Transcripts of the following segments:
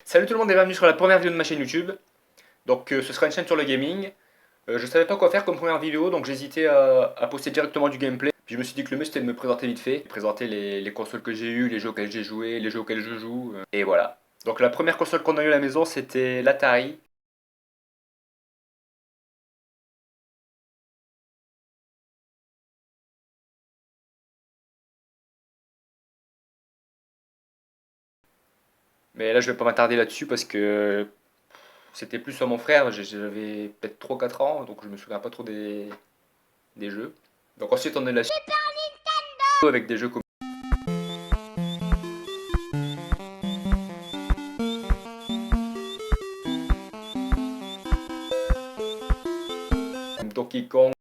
Salut tout le monde et bienvenue sur la première vidéo de ma chaîne YouTube. Donc ce sera une chaîne sur le gaming. Je savais pas quoi faire comme première vidéo, donc j'hésitais à poster directement du gameplay. Puis je me suis dit que le mieux c'était de me présenter vite fait, présenter les consoles que j'ai eues, les jeux auxquels j'ai joué, les jeux auxquels je joue, et voilà. Donc la première console qu'on a eue à la maison c'était l'Atari. Mais là je vais pas m'attarder là-dessus parce que c'était plus sur mon frère, j'avais peut-être 3 4 ans, donc je me souviens pas trop des jeux. Donc ensuite on a eu la Super Nintendo avec des jeux comme Donkey Kong,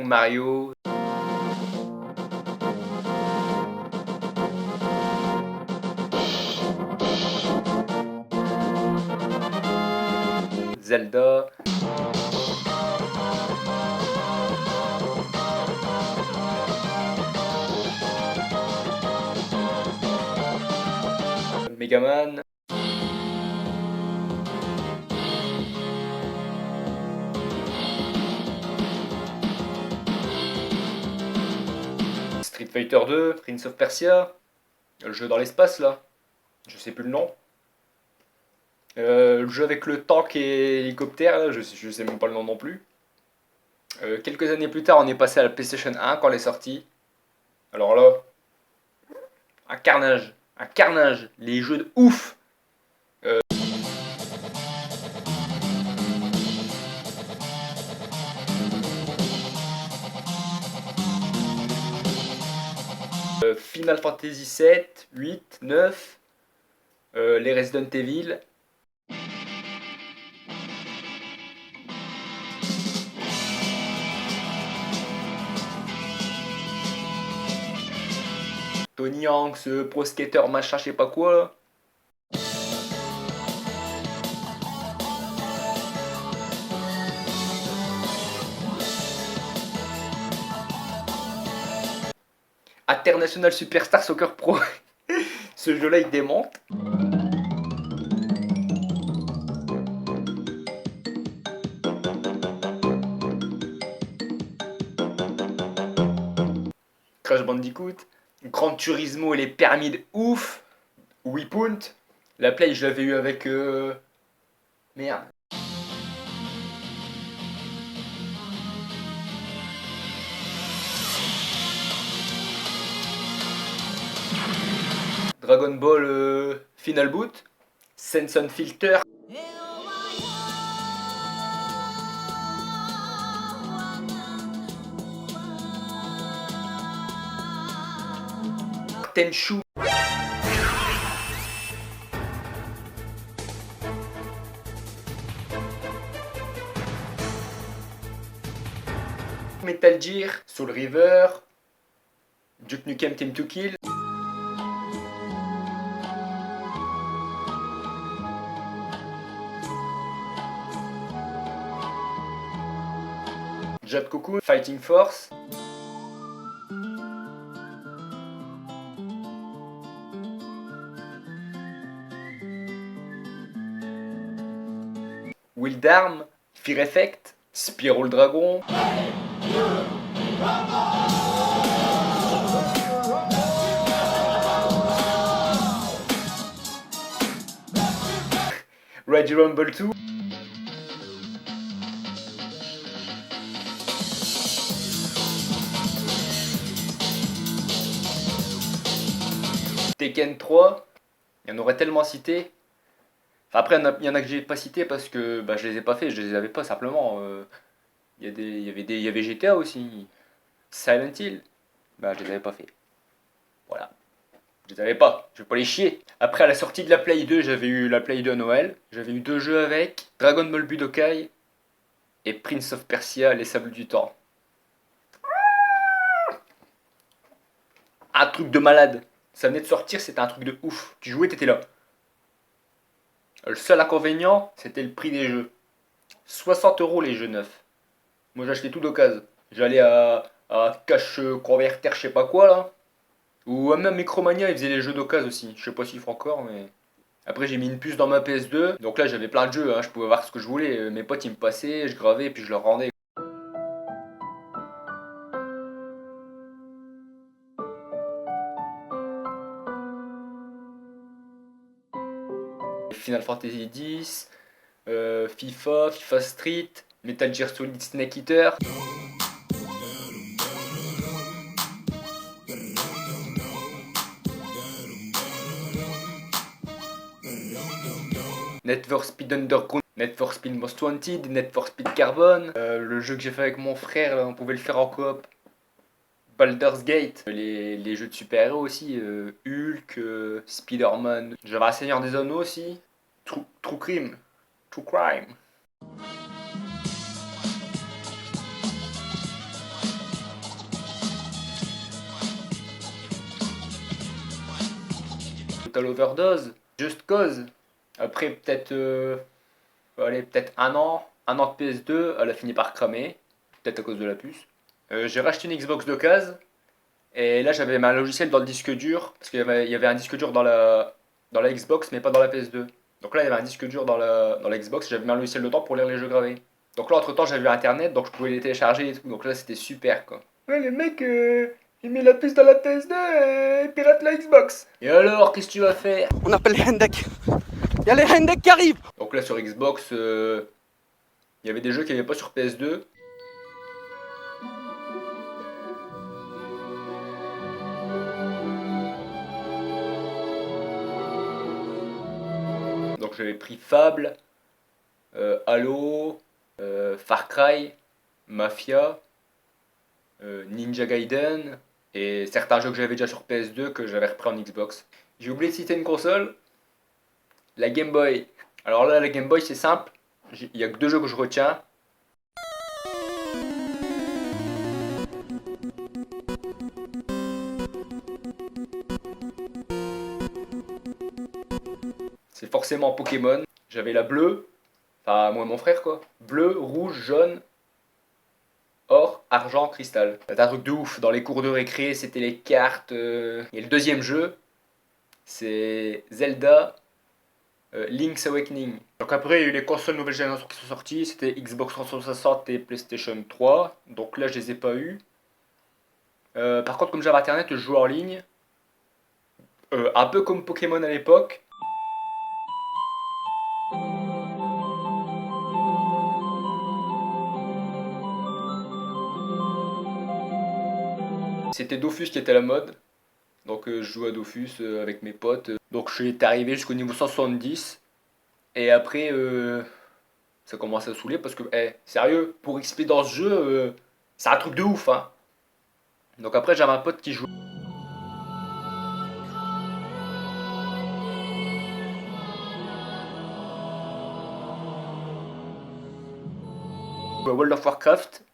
Mario, Zelda, Megaman, Street Fighter 2, Prince of Persia, le jeu dans l'espace là, je sais plus le nom. Le jeu avec le tank et l'hélicoptère, là, je sais même pas le nom non plus. Quelques années plus tard, on est passé à la PlayStation 1 quand elle est sortie. Alors là, un carnage, les jeux de ouf. Final Fantasy 7, 8, 9, les Resident Evil, Tony Hanks, Pro Skater, machin, je sais pas quoi là. International Superstar Soccer Pro. Ce jeu-là, il démonte. Crash Bandicoot. Gran Turismo et les permis de ouf. Weepunt. La Play, je l'avais eu avec. Merde. Dragon Ball Final Boot. Sense Filter. Tenchu. Metal Gear. Soul River. Duke Nukem Team to Kill. Jade Cocoon. Fighting Force. Wildarm. Fear Effect. Spyro le Dragon. Ready Rumble 2. Tekken 3. Il y en aurait tellement cité. Enfin, après, il y en a que j'ai pas cité parce que bah, je les ai pas fait, je les avais pas simplement. Il y avait GTA aussi. Silent Hill. Bah, je les avais pas fait. Voilà. Je les avais pas. Je vais pas les chier. Après, à la sortie de la Play 2, j'avais eu la Play 2 à Noël. J'avais eu 2 jeux avec Dragon Ball Budokai et Prince of Persia, Les Sables du Temps. Un truc de malade. Ça venait de sortir, c'était un truc de ouf. Tu jouais, t'étais là. Le seul inconvénient, c'était le prix des jeux. 60 € les jeux neufs. Moi j'achetais tout d'occasion. J'allais à Cash Converter, je sais pas quoi là. Ou même Micromania, ils faisaient les jeux d'occasion aussi. Je sais pas s'ils font encore, mais. Après, j'ai mis une puce dans ma PS2. Donc là, j'avais plein de jeux, hein, je pouvais voir ce que je voulais. Mes potes, ils me passaient, je gravais et puis je leur rendais. Final Fantasy X, FIFA Street, Metal Gear Solid Snake Eater. Need for Speed Underground, Need for Speed Most Wanted, Need for Speed Carbon. Le jeu que j'ai fait avec mon frère, là, on pouvait le faire en coop. Baldur's Gate. Les jeux de super-héros aussi. Hulk, Spider-Man. J'avais un Seigneur des Anneaux aussi. True Crime. True Crime. Total Overdose. Just Cause. Après peut-être allez, peut-être un an de PS2, elle a fini par cramer, peut-être à cause de la puce. J'ai racheté une Xbox d'occasion, et là j'avais ma logiciel dans le disque dur, parce qu'il y avait un disque dur dans la Xbox, mais pas dans la PS2. Donc là il y avait un disque dur dans la Xbox, j'avais mis un logiciel dedans pour lire les jeux gravés. Donc là entre temps j'avais internet, donc je pouvais les télécharger et tout, donc là c'était super quoi. Ouais le mec, il met la puce dans la PS2 et il pirate la Xbox. Et alors, qu'est-ce que tu vas faire? On appelle les Hendek. Il y a les Hendek qui arrivent. Donc là sur Xbox, il y avait des jeux qu'il n'y avait pas sur PS2. Donc j'avais pris Fable, Halo, Far Cry, Mafia, Ninja Gaiden et certains jeux que j'avais déjà sur PS2 que j'avais repris en Xbox. J'ai oublié de citer une console, la Game Boy. Alors là la Game Boy c'est simple, il n'y a que deux jeux que je retiens. C'est forcément Pokémon. J'avais la bleue, enfin moi et mon frère quoi. Bleu, rouge, jaune, or, argent, cristal. C'est un truc de ouf. Dans les cours de récré, c'était les cartes. Et le deuxième jeu, c'est Zelda Link's Awakening. Donc après, il y a eu les consoles nouvelle génération qui sont sorties. C'était Xbox 360 et PlayStation 3. Donc là, je les ai pas eu. Par contre, comme j'avais internet, je jouais en ligne. Un peu comme Pokémon à l'époque. C'était Dofus qui était à la mode. Donc je jouais à Dofus avec mes potes. Donc je suis arrivé jusqu'au niveau 170. Et après, ça commence à saouler parce que, sérieux, pour XP dans ce jeu, c'est un truc de ouf, hein. Donc après, j'avais un pote qui joue à World of Warcraft.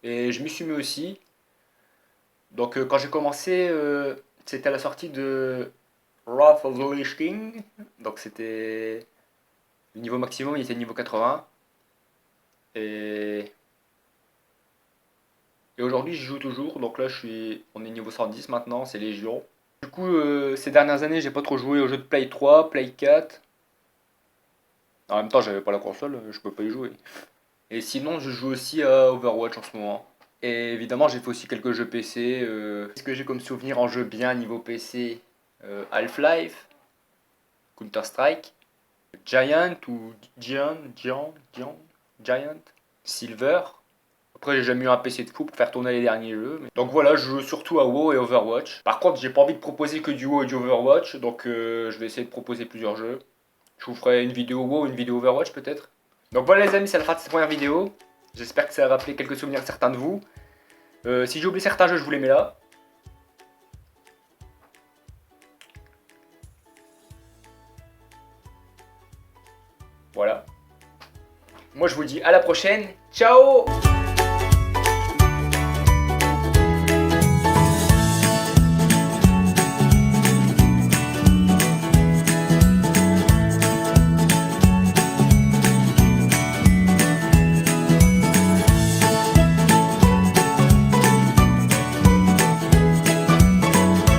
Et je m'y suis mis aussi. Donc quand j'ai commencé, c'était à la sortie de Wrath of the Lich King. Donc c'était le niveau maximum, il était niveau 80. Et, et aujourd'hui, je joue toujours. Donc là, on est niveau 110 maintenant, c'est Légion. Du coup, ces dernières années, j'ai pas trop joué aux jeux de Play 3, Play 4. En même temps, j'avais pas la console, je peux pas y jouer. Et sinon, je joue aussi à Overwatch en ce moment. Et évidemment, j'ai fait aussi quelques jeux PC. Qu'est-ce que j'ai comme souvenir en jeu bien niveau PC? Half-Life, Counter-Strike, Giant ou Giant, Silver. Après, j'ai jamais eu un PC de fou pour faire tourner les derniers jeux. Donc voilà, je joue surtout à WoW et Overwatch. Par contre, j'ai pas envie de proposer que du WoW et du Overwatch, donc je vais essayer de proposer plusieurs jeux. Je vous ferai une vidéo WoW, une vidéo Overwatch peut-être. Donc voilà les amis, c'est la fin de cette première vidéo. J'espère que ça a rappelé quelques souvenirs de certains de vous. Si j'ai oublié certains jeux, je vous les mets là. Voilà. Moi je vous dis à la prochaine. Ciao!